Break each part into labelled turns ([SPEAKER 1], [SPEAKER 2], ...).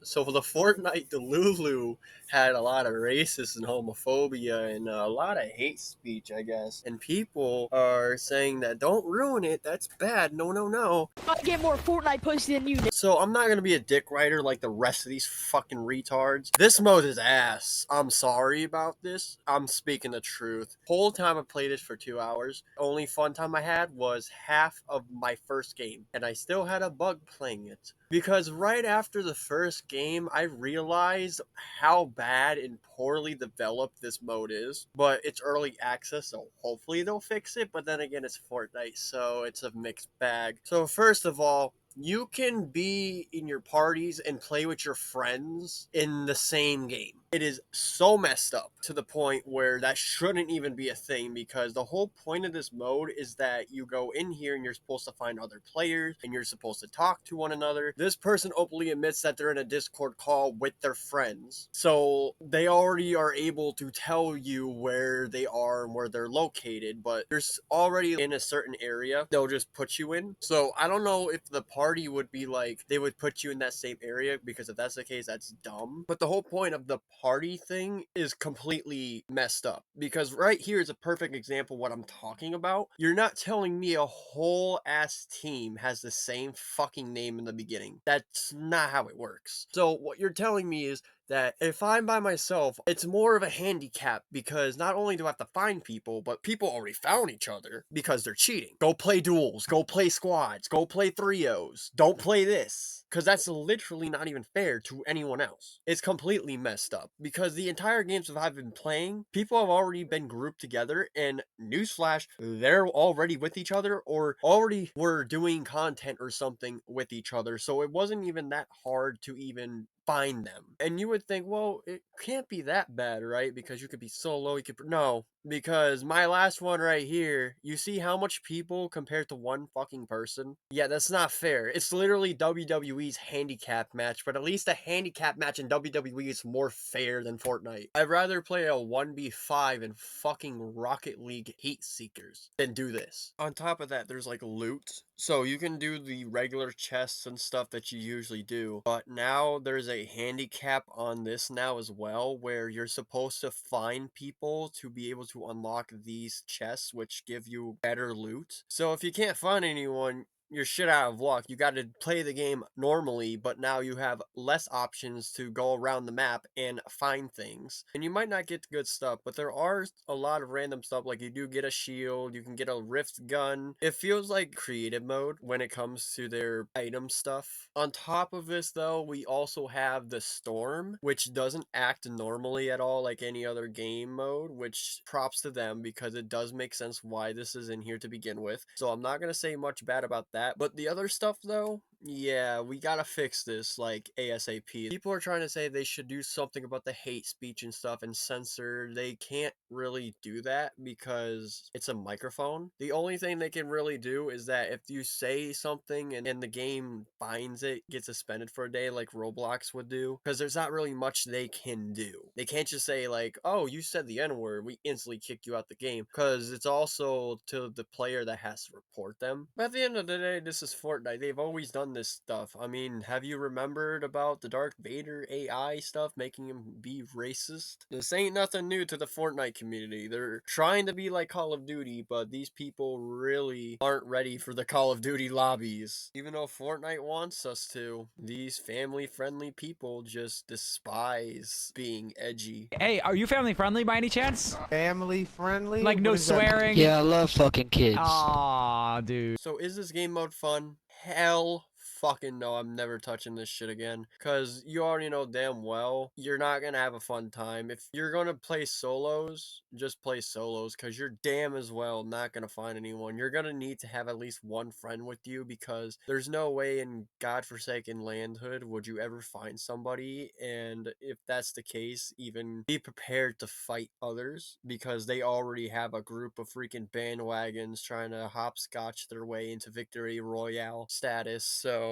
[SPEAKER 1] So the Fortnite Delulu had a lot of racist and homophobia and a lot of hate speech, I guess. And people are saying that don't ruin it. That's bad. No, no, no.
[SPEAKER 2] I get more Fortnite pussy than you.
[SPEAKER 1] So I'm not gonna be a dick writer like the rest of these fucking retards. This mode is ass. I'm sorry about this. I'm speaking the truth. Whole time I played it for 2 hours. Only fun time I had was half of my first game, and I still had a bug playing it. Because right after the first game, I realized how bad and poorly developed this mode is. But it's early access, so hopefully they'll fix it. But then again, it's Fortnite, so it's a mixed bag. So first of all, you can be in your parties and play with your friends in the same game. It is so messed up to the point where that shouldn't even be a thing, because the whole point of this mode is that you go in here and you're supposed to find other players and you're supposed to talk to one another. This person openly admits that they're in a Discord call with their friends. So they already are able to tell you where they are and where they're located, but there's already in a certain area they'll just put you in. So I don't know if the party would be like they would put you in that same area, because if that's the case, that's dumb. But the whole point of the party thing is completely messed up, because right here is a perfect example of what I'm talking about. You're not telling me a whole ass team has the same fucking name in the beginning. That's not how it works. So what you're telling me is that if I'm by myself, it's more of a handicap, because not only do I have to find people, but people already found each other because they're cheating. Go play duels, go play squads, go play trios. Don't play this, because that's literally not even fair to anyone else. It's completely messed up, because the entire games that I've been playing, people have already been grouped together, and newsflash, they're already with each other or already were doing content or something with each other. So it wasn't even that hard to even find them. And you would think, well, it can't be that bad, right? Because you could be solo, you could no, because my last one right here, you see how much people compared to one fucking person? Yeah, that's not fair. It's literally WWE's handicap match, but at least a handicap match in WWE is more fair than Fortnite. I'd rather play a 1v5 in fucking Rocket League Heat Seekers than do this. On top of that, there's like loot. So you can do the regular chests and stuff that you usually do, but now there's a handicap on this now as well, where you're supposed to find people to be able to unlock these chests, which give you better loot. So if you can't find anyone, you're shit out of luck. You got to play the game normally, but now you have less options to go around the map and find things. And you might not get good stuff, but there are a lot of random stuff. Like you do get a shield, you can get a rift gun. It feels like creative mode when it comes to their item stuff. On top of this though, we also have the storm, which doesn't act normally at all like any other game mode, which props to them, because it does make sense why this is in here to begin with. So I'm not going to say much bad about that. But the other stuff though, yeah, we gotta fix this like ASAP. People are trying to say they should do something about the hate speech and stuff and censor. They can't really do that because it's a microphone. The only thing they can really do is that if you say something and the game finds it, gets suspended for a day like Roblox would do, because there's not really much they can do. They can't just say like, oh, you said the N-word, we instantly kick you out the game, because it's also to the player that has to report them. But at the end of the day, this is Fortnite. They've always done this stuff. I mean, have you remembered about the Darth Vader AI stuff making him be racist? This ain't nothing new to the Fortnite community. They're trying to be like Call of Duty, but these people really aren't ready for the Call of Duty lobbies. Even though Fortnite wants us to, these family-friendly people just despise being edgy.
[SPEAKER 3] Hey, are you family friendly by any chance?
[SPEAKER 4] Family friendly?
[SPEAKER 3] Like no
[SPEAKER 4] What does that mean?
[SPEAKER 3] swearing?
[SPEAKER 5] Yeah, I love fucking kids.
[SPEAKER 3] Aw, dude.
[SPEAKER 1] So is this game mode fun? Hell fucking no, I'm never touching this shit again. Cause you already know damn well you're not gonna have a fun time. If you're gonna play solos, just play solos, cause you're damn as well not gonna find anyone. You're gonna need to have at least one friend with you, because there's no way in godforsaken landhood would you ever find somebody. And if that's the case, even be prepared to fight others, because they already have a group of freaking bandwagons trying to hopscotch their way into victory royale status. So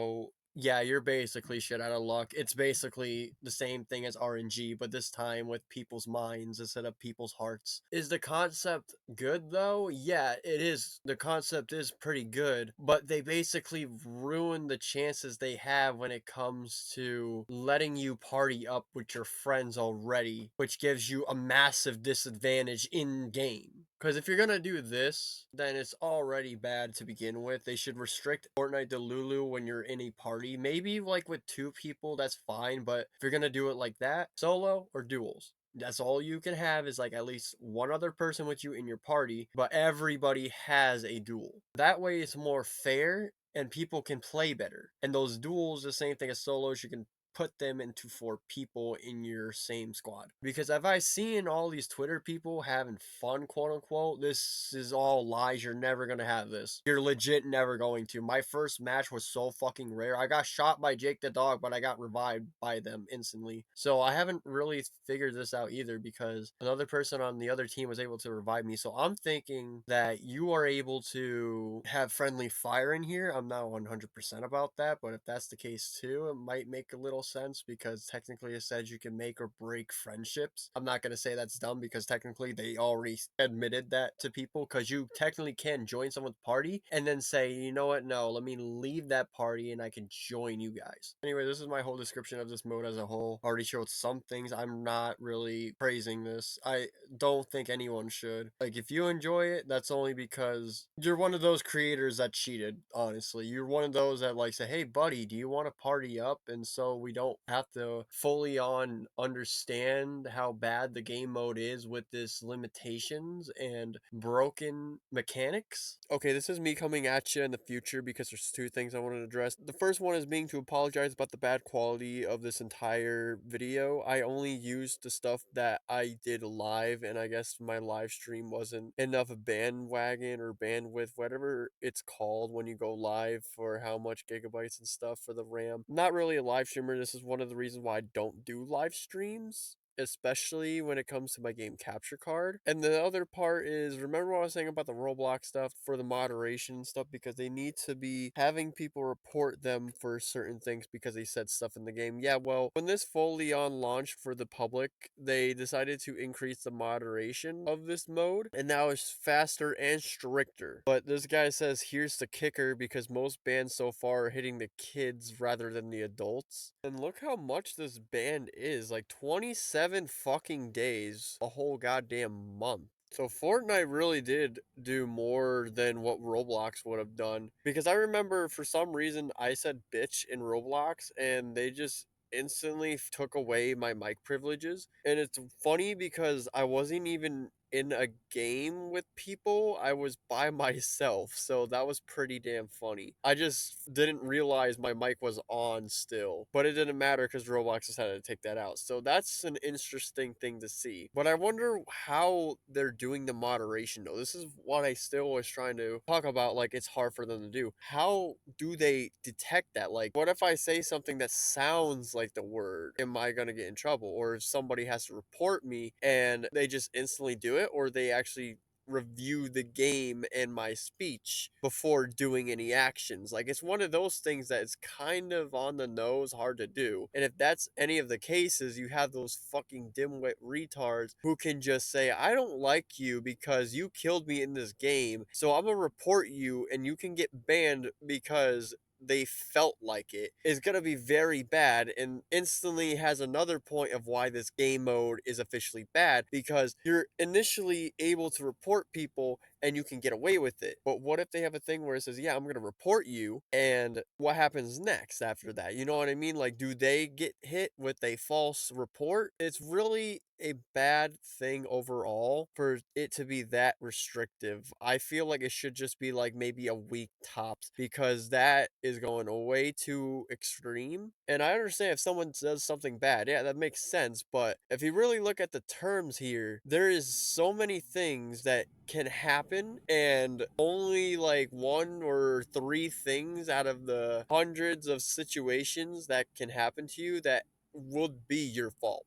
[SPEAKER 1] Yeah, you're basically shit out of luck. It's basically the same thing as RNG, but this time with people's minds instead of people's hearts. Is the concept good though? Yeah, it is. The concept is pretty good, but they basically ruin the chances they have when it comes to letting you party up with your friends already, which gives you a massive disadvantage in game. Because if you're gonna do this, then it's already bad to begin with. They should restrict Fortnite Delulu when you're in a party. Maybe like with 2 people, that's fine. But if you're gonna do it like that, solo or duels. That's all you can have is like at least one other person with you in your party, but everybody has a duel. That way it's more fair and people can play better. And those duels, the same thing as solos, you can put them into 4 people in your same squad. Because if I seen all these Twitter people having fun, quote unquote, this is all lies. You're never gonna have this. You're legit never going to. My first match was so fucking rare. I got shot by Jake the dog, but I got revived by them instantly. So I haven't really figured this out either because another person on the other team was able to revive me. So I'm thinking that you are able to have friendly fire in here. I'm not 100% about that, but if that's the case too, it might make a little sense because technically it says you can make or break friendships. I'm not going to say that's dumb because technically they already admitted that to people because you technically can join someone's party and then say, you know what, no, let me leave that party and I can join you guys. Anyway, this is my whole description of this mode as a whole. I already showed some things. I'm not really praising this. I don't think anyone should. Like, if you enjoy it, that's only because you're one of those creators that cheated, honestly. You're one of those that like say, hey buddy, do you want to party up? And so we don't have to fully on understand how bad the game mode is with this limitations and broken mechanics. Okay, this is me coming at you in the future because there's 2 things I wanted to address. The first one is being to apologize about the bad quality of this entire video. I only used the stuff that I did live, and I guess my live stream wasn't enough bandwagon or bandwidth, whatever it's called when you go live, for how much gigabytes and stuff for the RAM. I'm not really a live streamer. This is one of the reasons why I don't do live streams, especially when it comes to my game capture card. And the other part is, remember what I was saying about the Roblox stuff for the moderation stuff, because they need to be having people report them for certain things because they said stuff in the game. Yeah, well, when this fully on launched for the public, they decided to increase the moderation of this mode, and now it's faster and stricter. But this guy says here's the kicker, because most bans so far are hitting the kids rather than the adults. And look how much this ban is, like 27 fucking days, a whole goddamn month. So Fortnite really did do more than what Roblox would have done, because I remember for some reason I said bitch in Roblox and they just instantly took away my mic privileges. And it's funny because I wasn't even in a game with people, I was by myself, so that was pretty damn funny. I just didn't realize my mic was on still, but it didn't matter because Roblox decided to take that out. So that's an interesting thing to see. But I wonder how they're doing the moderation though. This is what I still was trying to talk about, like it's hard for them to do. How do they detect that? Like, what if I say something that sounds like the word? Am I gonna get in trouble? Or if somebody has to report me and they just instantly do it, or they actually review the game and my speech before doing any actions? Like, it's one of those things that is kind of on the nose, hard to do. And if that's any of the cases, you have those fucking dimwit retards who can just say, I don't like you because you killed me in this game, so I'm gonna report you and you can get banned because they felt like it, is going to be very bad, and instantly has another point of why this game mode is officially bad, because you're initially able to report people and you can get away with it. But what if they have a thing where it says, yeah, I'm going to report you, and what happens next after that? You know what I mean? Like, do they get hit with a false report? It's really a bad thing overall for it to be that restrictive. I feel like it should just be like maybe a week tops, because that is going way too extreme. And I understand if someone does something bad, yeah, that makes sense. But if you really look at the terms here, there is so many things that can happen, and only like 1 or 3 things out of the hundreds of situations that can happen to you that would be your fault.